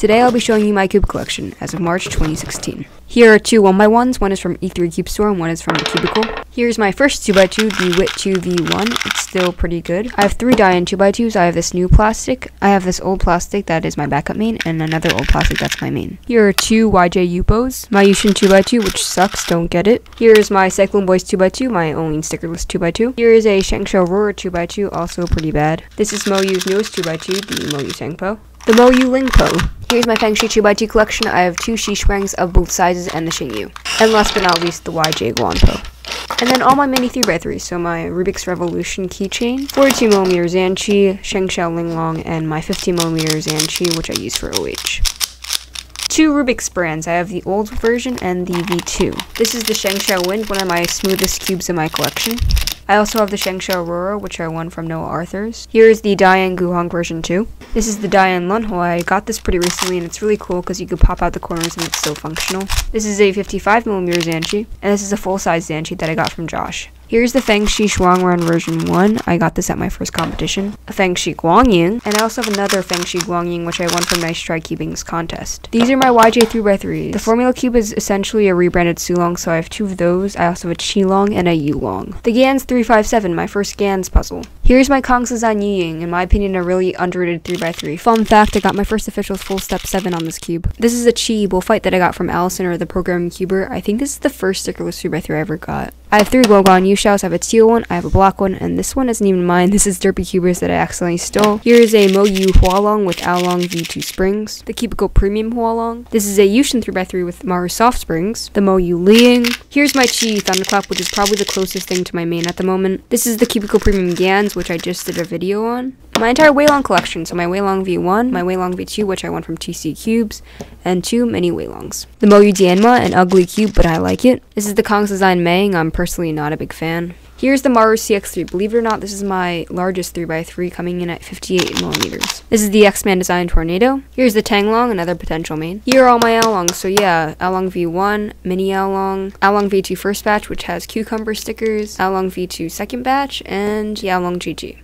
Today I'll be showing you my cube collection as of March 2016. Here are two 1x1s, one is from E3 Cube Store and one is from the Cubicle. Here's my first 2x2, the Wit 2 V1. It's still pretty good. I have three die-in 2x2s. I have this new plastic, I have this old plastic that is my backup main, and another old plastic that's my main. Here are two YJ Yupos, my Yushin 2x2, which sucks, don't get it. Here is my Cyclone Boys 2x2, my only stickerless 2x2. Here is a Shengshou Aurora 2x2, also pretty bad. This is Moyu's newest 2x2, the Moyu Sangpo. The Moyu Lingpo. Here's my Fengshi 2x2 collection. I have two Shishwangs of both sizes and the Xingyu. And last but not least, the YJ Guanpo. And then all my mini 3x3s, so my Rubik's Revolution keychain, 42mm Zanchi, Shengshou Linglong, and my 50mm Zanchi, which I use for OH. Two Rubik's brands. I have the old version and the V2. This is the Shengshou Wind, one of my smoothest cubes in my collection. I also have the Shengshou Aurora, which I won from Noah Arthurs. Here is the Dian Guhong version 2. This is the Dian Lunho. I got this pretty recently, and it's really cool because you can pop out the corners and it's so functional. This is a 55mm Zanchi, and this is a full-size Zanchi that I got from Josh. Here's the Fengshi Shuangren version 1. I got this at my first competition. A Fengshi Guangying, and I also have another Fengshi Guangying, which I won from Nice Try Cubing's contest. These are my YJ 3x3s. The Formula Cube is essentially a rebranded Sulong, so I have two of those. I also have a Qilong and a Yulong. The Gans 357, my first Gans puzzle. Here's my Kongsazan Yiying, in my opinion a really underrated 3x3. Fun fact, I got my first official full step 7 on this cube. This is a Chi bullfight that I got from Allison, or the programming cuber. I think this is the first stickerless 3x3 I ever got. I have three Guogan Yushaos. I have a teal one, I have a black one, and this one isn't even mine. This is Derpy Cubers that I accidentally stole. Here is a Moyu Hualong with Aolong V2 springs. The Cubicle Premium Hualong. This is a Yushin 3x3 with Maru soft springs. The Moyu Liang. Here's my Chi Thunderclap, which is probably the closest thing to my main at the moment. This is the Cubicle Premium Gans, which I just did a video on. My entire Weilong collection, so my Weilong V1, my Weilong V2, which I won from TC Cubes, and two mini Weilongs. The Moyu Dianma, an ugly cube, but I like it. This is the Kongsazan Meng. I'm personally not a big fan. Here's the Maru CX3. Believe it or not, this is my largest 3x3, coming in at 58mm. This is the X-Man Design Tornado. Here's the Tanglong, another potential main. Here are all my Aolongs. So yeah, Aolong V1, Mini Aolong, Aolong V2 first batch, which has cucumber stickers, Aolong V2 second batch, and the Aolong GG.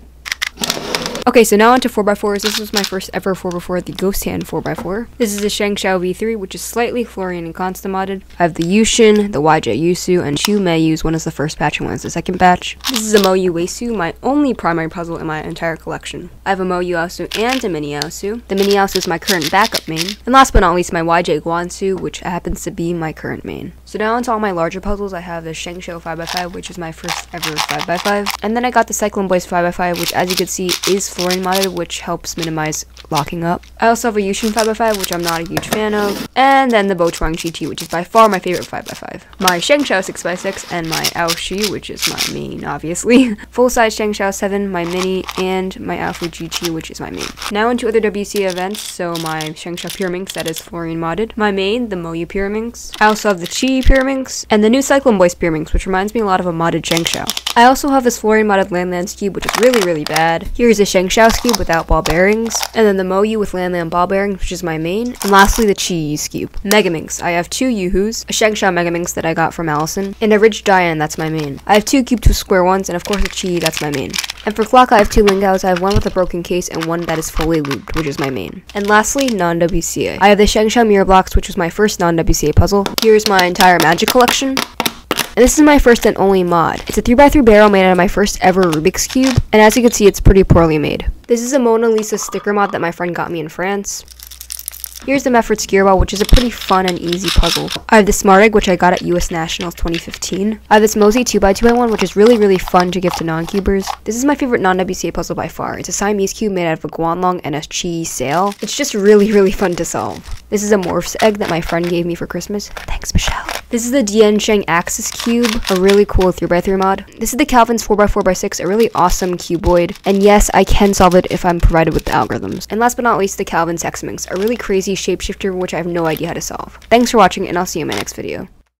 Okay, so now onto 4x4s. This was my first ever 4x4, the Ghost Hand 4x4. This is the Shengshou V3, which is slightly Florian and Consta modded. I have the Yushin, the YJ Yusu, and two Meiyus. One is the first batch and one is the second batch. This is a Moyu Weisu, my only primary puzzle in my entire collection. I have a Moyu Aosu and a Mini Aosu. The Mini Aosu is my current backup main. And last but not least, my YJ Guansu, which happens to be my current main. So now onto all my larger puzzles. I have the Shengshou 5x5, which is my first ever 5x5. And then I got the Cyclone Boys 5x5, which as you can see is Florian modded, which helps minimize locking up. I also have a Yushin 5x5, which I'm not a huge fan of. And then the Bochuang GT, which is by far my favorite 5x5. My Shengshou 6x6 and my Aoshi, which is my main, obviously. Full-size Shengshou 7, my mini, and my Aofu GT, which is my main. Now into other WC events, so my Shengshou Pyraminx, that is Florian modded. My main, the Moyu Pyraminx. I also have the Chi Pyraminx, and the new Cyclone Boys Pyraminx, which reminds me a lot of a modded Shengshou. I also have this Florian modded Landlands cube, which is really, really bad. Here's a Shengshou cube without ball bearings, and then the Moyu with Landland ball bearings, which is my main, and lastly the Chi cube. Megaminx. I have two Yuhus, a Shengshou Megaminx that I got from Allison, and a Ridge Dian, that's my main. I have two Cube 2 Square ones, and of course a Chi, that's my main. And for clock, I have two Lingaos. I have one with a broken case and one that is fully looped, which is my main. And lastly, non-WCA. I have the Shengshou Mirror Blocks, which was my first non-WCA puzzle. Here's my entire magic collection. And this is my first and only mod. It's a 3x3 barrel made out of my first ever Rubik's Cube, and as you can see, it's pretty poorly made. This is a Mona Lisa sticker mod that my friend got me in France. Here's the Meffert's Gearball, which is a pretty fun and easy puzzle. I have the Smart Egg, which I got at US Nationals 2015. I have this Mosey 2x2x1, which is really, really fun to give to non-cubers. This is my favorite non-WCA puzzle by far. It's a Siamese cube made out of a Guanlong and a Chi sail. It's just really, really fun to solve. This is a Morph's Egg that my friend gave me for Christmas. Thanks, Michelle. This is the Diansheng Axis Cube, a really cool 3x3 mod. This is the Calvin's 4x4x6, a really awesome cuboid. And yes, I can solve it if I'm provided with the algorithms. And last but not least, the Calvin's Hexaminx, a really crazy shapeshifter which I have no idea how to solve. Thanks for watching, and I'll see you in my next video.